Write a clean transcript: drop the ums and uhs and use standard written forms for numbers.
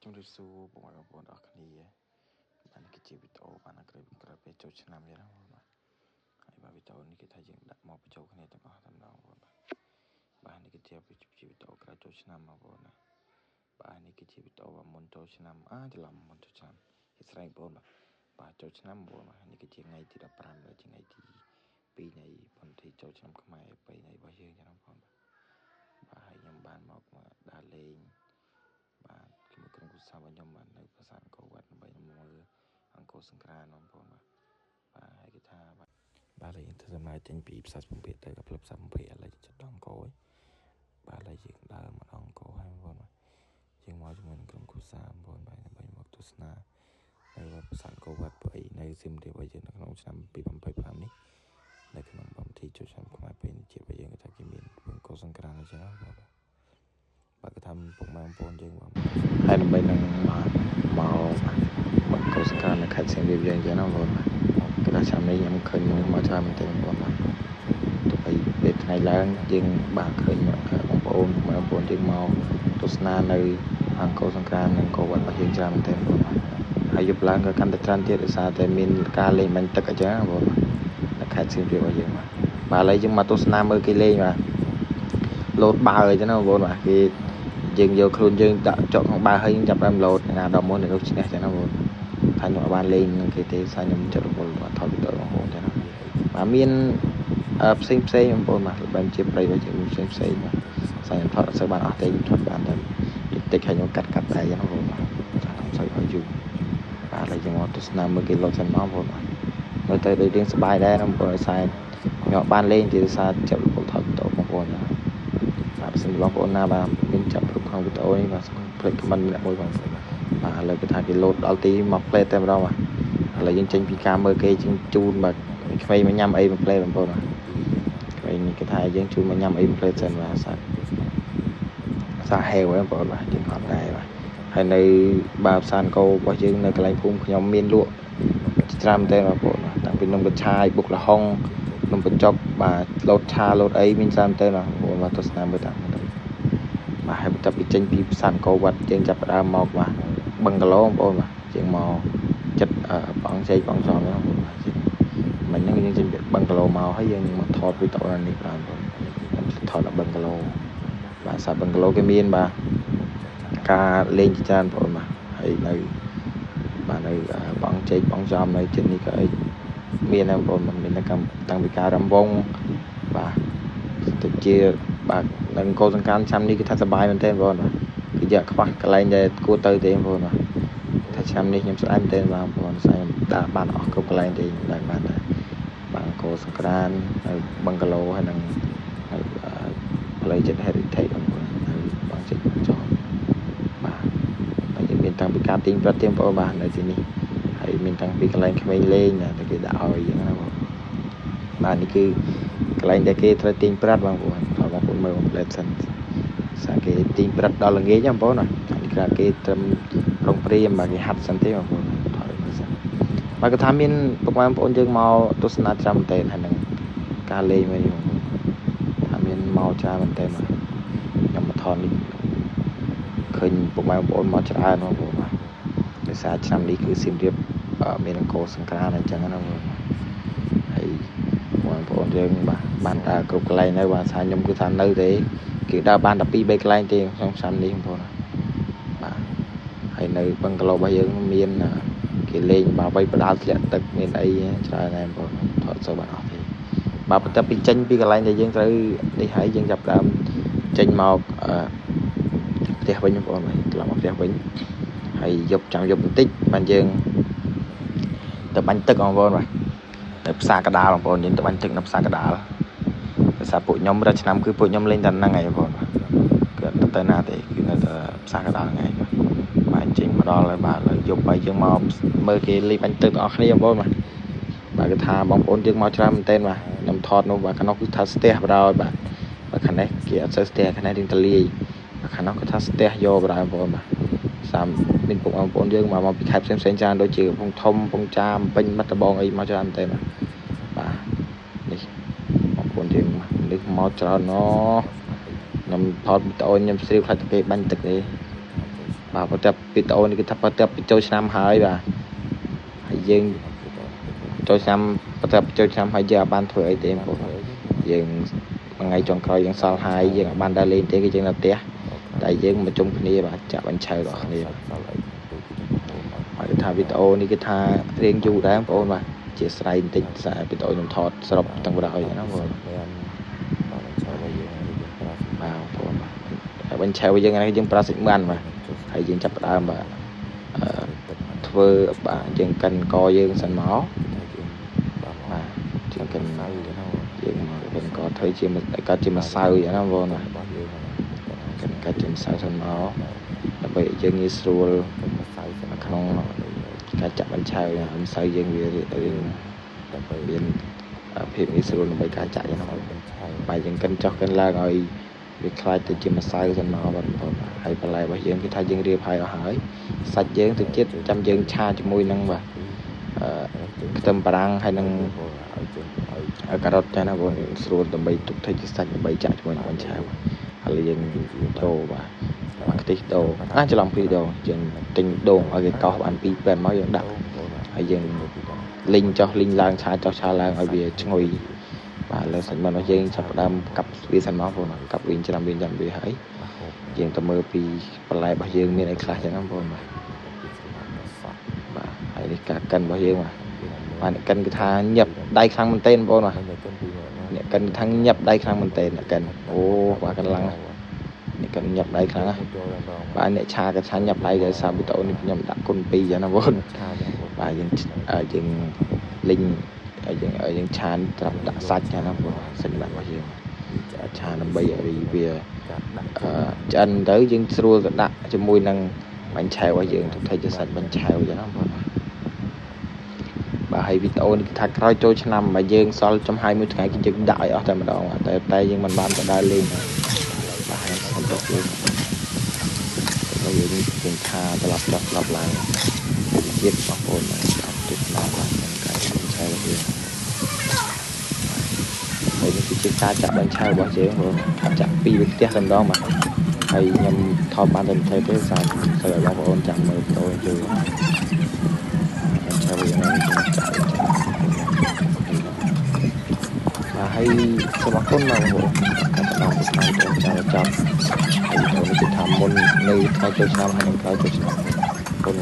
ជំរាបសួរបងប្អូនអរគ្នាបានគេជាវីដេអូបានក្រោយពេលចូលឆ្នាំនេះណាបងប្អូនហើយបាទវីដេអូនេះគេថាយើងដាក់មកបញ្ចូលគ្នាទាំងអស់តែម្ដងបងប្អូនបាទនេះគឺជាវីដេអូក្រោយចូលឆ្នាំបងប្អូនណាបាទនេះគឺជាវីដេអូមុនចូលឆ្នាំច្រឡំមុនចូលឆ្នាំគេស្រែកបងប្អូនបាទចូលឆ្នាំបងប្អូននេះគឺជាថ្ងៃទី15ជាថ្ងៃទី2នៃពិធីចូលឆ្នាំខ្មែរប្រពៃណីរបស់យើងចឹងបងប្អូនបាទហើយខ្ញុំបានមកដើរលេងបាទជាមួយក្រុមគ្រួសាររបស់ខ្ញុំបាទនៅប្រាសាទអង្គរវត្តដើម្បីមើលអង្គរសង្ក្រាន្តបងប្អូនបាទហើយគេថាបាទយើងធ្វើដំណើរចេញពីផ្សារពំពេទៅដល់ផ្សារពំពេឥឡូវចិត្តដល់អង្គរបាទឥឡូវយើងដើរមកដល់អង្គរហើយបងប្អូនបាទយើងមកជាមួយនឹងក្រុមគ្រួសារបងប្អូនបាទដើម្បីមកទស្សនានៅប្រាសាទអង្គរវត្តព្រៃនៅសៀមរាបរបស់យើងនៅក្នុងឆ្នាំ2025នេះនៅក្នុងពិធីចូលឆ្នាំខ្មែរពេលនេះជារបស់យើងថាគេមានអង្គរសង្ក្រាន្តអញ្ចឹងបងប្អូនបាទក៏ថាពុកម៉ែបងប្អូនយើងមកហើយដើម្បីនឹងមកកោសការនៅខេត្តសៀមរាបយើងចឹងណាបងប្អូនគឺថាឆ្នាំនេះខ្ញុំឃើញមកច្រើនមែនទែនបងប្អូនបាទទៅពេលថ្ងៃឡើងយើងបានឃើញបងប្អូនយើងមកទស្សនានៅអង្គរសង្ក្រាន្តនិងអង្គរវត្តរបស់យើងច្រើនមែនទែនបងប្អូនហើយយប់ឡើងក៏កាន់តែច្រើនទៀតដោយសារតែមានការលេងបាញ់ទឹកអញ្ចឹងបងប្អូននៅខេត្តសៀមរាបរបស់យើងបាទឥឡូវយើងមកទស្សនាមើលគេលេងបាទលោតបាល់អញ្ចឹងណាបងប្អូនបាទគេយើងយកខ្លួនយើងដាក់ចុកក្នុងបាល់ហើយយើងចាប់ដើមលោតណាដល់មុននឹងឈ្នះចឹងណាបងប្អូនថាខ្ញុំបានលេងនឹងគេទេសារខ្ញុំចិត្តរវល់ថតវីដេអូបងប្អូនចឹងណាបាទមានផ្សេងបងប្អូនបាទបែបជាប្រៃរបស់យើងផ្សេងបាទសារខ្ញុំថតអត់សូវបានអស់ទេខ្ញុំថតបានតែតិចៗហើយខ្ញុំកាត់ដែរចឹងបងប្អូនបាទថាខ្ញុំសូវឲ្យយូរបាទឥឡូវយើងមកទស្សនាមើលគេលោតសិនមកបងប្អូនបាទមើលទៅដូចរៀងសប្បាយដែរណាបងប្អូនឲ្យសារខ្ញុំបានលេងទេសារចិត្តរវល់ថតវីដេអូបងប្អូនបាទបើសិនបងប្អូនណាបាទមានចាប់គ្រប់ក្នុងវីដេអូនេះបាទសូមផ្លេចខមមិនម្នាក់មួយបងប្អូនបាទឥឡូវគេថាគេលោតដល់ទីមកផ្លេតតែម្ដងបាទឥឡូវយើងចេញពីការមើលគេជូនបាទក្មេងមកញ៉ាំអីមកផ្លេតបងប្អូនបាទក្មេងនេះគេថាយើងជូនមកញ៉ាំអីមកផ្លេតសិនបាទសាហេវបងប្អូនបាទយើងអត់ដែរបាទហើយនៅបាផ្សារអង្គររបស់យើងនៅកន្លែងភូមិខ្ញុំមានលក់ច្រើនមែនទេបងប្អូនតាំងពីនំកញ្ឆាយបុកល្ហុងនំបញ្ចុកបាទលោតឆាលោតអីមានច្រើនទេបងប្អូនបាទទស្សនាមើលតាមបាទហើយបន្ទាប់ពីចេញពីផ្សារអង្គរវត្តយើងចាប់ផ្ដើមមកបាទបឹងកឡូបងប្អូនបាទយើងមកចិត្តបងជ័យបងសំហ្នឹងបងប្អូនបាទមិញហ្នឹងយើងចេញពីបឹងកឡូមកហើយយើងមកថតវីដេអូនេះបងប្អូនថតដល់បឹងកឡូបាទសាបឹងកឡូគេមានបាទការលេងជាច្រើនបងប្អូនបាទហើយនៅបាទនៅបងជ័យបងសំនៅជិតនេះក៏អីមានបងប្អូនមានតាំងពីការរំវងបាទទៅជាបាទនឹងកោសង្កានឆ្នាំនេះគឺថាសប្បាយមែនទែនបងប្អូនបាទគឺយកខ្វះកន្លែងដែលគួរទៅទេបងប្អូនបាទថាឆ្នាំនេះខ្ញុំស្ដាយមែនទែនបងប្អូនស្ដាយដាក់បានអស់គ្រប់កន្លែងទេដែរបានដែរបាទកោសង្កានហើយបឹងកឡូហើយនឹងហើយផ្លូវចិត្ត heritage បងប្អូនហើយបងចិត្តចោលបាទហើយយើងមានតាំងពីការទីងប្រទៀងបងប្អូនបាទនៅទីនេះហើយមានតាំងពីកន្លែងក្មេងលេងតែគេដាក់ឲ្យយ៉ាងណាបងបាទនេះគឺកន្លែងដែលគេត្រូវទាញប្រាត់បងប្អូនបងប្អូនមើលផ្លែសិនសាគេទាញប្រាត់ដល់ល្ងាចបងប្អូនណានេះគឺគេត្រឹមប្រុងព្រៀមបាទគេហាត់សិនទេបងប្អូនថតមើលសិនបាទគាត់ថាមានពុកម៉ែបងប្អូនយើងមកទស្សនាច្រើនមែនទែនហើយនឹងការលេងវិញបងប្អូនថាមានមកច្រើនមែនទែនបាទខ្ញុំមកថតនេះឃើញពុកម៉ែបងប្អូនមកច្រើនបងប្អូនបាទដោយសារឆ្នាំនេះគឺសៀមរាបមានអង្គរសង្ក្រាន្តអញ្ចឹងណាបងប្អូនហើយបងប្អូនយើងបាទបានដើរគ្រប់កន្លែងនៅបាទថាខ្ញុំគឺថានៅទេគេដើរបានតែ2 3កន្លែងទេក្នុងឆ្នាំនេះបងប្អូនបាទហើយនៅបឹងកឡូរបស់យើងមានគេលេងបាវៃបដាល់ធ្លាក់ទឹកមានអីច្រើនដែរបងប្អូនថតសូវបានអស់ទេបាទបន្ទាប់ពីចេញពីកន្លែងដែលយើងត្រូវនេះហើយយើងចាប់ដើមចេញមកផ្ទះវិញបងប្អូនបាទត្រឡប់មកផ្ទះវិញហើយចាំយប់បន្តិចបានយើងទៅបាញ់ទឹកបងប្អូនបាទនៅផ្សារកដាលបងប្អូនយើងទៅបាញ់ទឹកនៅផ្សារកដាលដោយសារពួកខ្ញុំរាល់ឆ្នាំគឺពួកខ្ញុំលេងតែហ្នឹងឯងបងប្អូនគឺអត់ទៅណាទេគឺនៅតែផ្សារកដាលហ្នឹងឯងបាទចេញមកដល់ហើយបាទយប់ហើយយើងមកមើលគេលេងបាញ់ទឹកទាំងអស់គ្នាបងប្អូនបាទគឺថាបងប្អូនយើងមកច្រើនមែនទែនបាទខ្ញុំថតនោះបាទខាងនោះគឺថាស្ទះបដ ாய் បាទខាងនេះគេអត់សូវស្ទះខាងនេះរៀងតលាយខាងនោះគឺថាស្ទះយកបដ ாய் បងប្អូនបាទសាមមានពុកបងប្អូនយើងមកពីខេត្តផ្សេងច្រើនដូចជាកំពង់ធំកំពង់ចាមពេញបាត់ដំបងអីមកច្រើនមែនទែនបាទនេះបងប្អូនយើងនេះមកច្រើនណខ្ញុំថតវីដេអូខ្ញុំស្រីខ្លាចតែគេបាញ់ទឹកទេ bà bắt tập video này cái thập bắt tập chơi năm hai bà hay dương chơi năm bắt tập chơi năm hai giờ ban thuê ấy tiền của dương ngày chọn coi dương sau hai dương ban đã lên tới cái dương là té đại dương mà chung cái này bà chả bánh chơi đó này cái thà video này cái thà riêng du đáng của bà chia sẻ tích sẽ video nhung thọt sập tăng vào đời nó rồi bánh chơi bây giờ này dương pra sinh ban mà hay dương chấp đam mà thưa bà dương cần coi dương sân máu mà dương cần dương cần có thấy chỉ mà có chỉ mà sao vậy nó vô mà cần cái chỉ sao sân máu bởi dương như sưu không cái chặt bánh chơi làm sao dương về phim như sưu bởi cái chạy nó bài dương cần cho cần là rồi việc khai từ chỉ mà sai sân máu mà hay phải lại bởi dương cái thay dương riêng hay ở hỏi sạch dương thực chất trăm dương cha cho môi năng và tâm parang hay năng cà rốt cho nó còn sưu tầm bay tục thấy sạch bay chạy cho mình bánh chơi hay là dương đồ và marketing đồ cho lòng phi đồ dương tình đồ ở cái co bạn pi bên máu dương đậm hay dương linh cho linh lang cho cha lang ở về ngồi và lên sân mà nó dương sắp đam cặp vi sân máu vô nó cặp viên cho làm viên dần vì hãy dương tầm mơ pi lại bao dương miền này khai cho nó vô mà hãy đi cả cân bao dương mà cân cái thang nhập đây khang mình tên vô mà cân thang nhập đây khang mình tên là cân ô và cân lăng cần nhập đây khá và anh cha cái nhập đây để sao bị tội nhập đặt con pi cho nó vốn và dừng linh ở những cha đặt sạch cho nó sinh lại bao nhiêu cha nó bây giờ vì chân tới những xua đặt cho mùi năng bánh chèo bao giờ thấy cho sạch bánh chèo cho nó bà hay video này thật ra cho năm mà dương sau trong 20 ngày cái chừng đại ở tại mà đó tại tay nhưng mình ban tại đây lên bà hay không được luôn bây giờ những chuyện tha ta lặp lại giết bằng ồn này tuyệt nào là những cái bánh chèo bao giờ đây những cái chiếc ta chạm bánh chèo bao giờ rồi chạm pi với tiếc làm đó mà hay nhầm thọ ban tình thấy thế sao sau đó bằng ồn chạm mời tôi chưa bánh chèo bây giờ này hay smartphone nào bộ các bạn làm được hai trăm hay thôi mình chỉ tham môn nơi hai trăm hai mươi hai trăm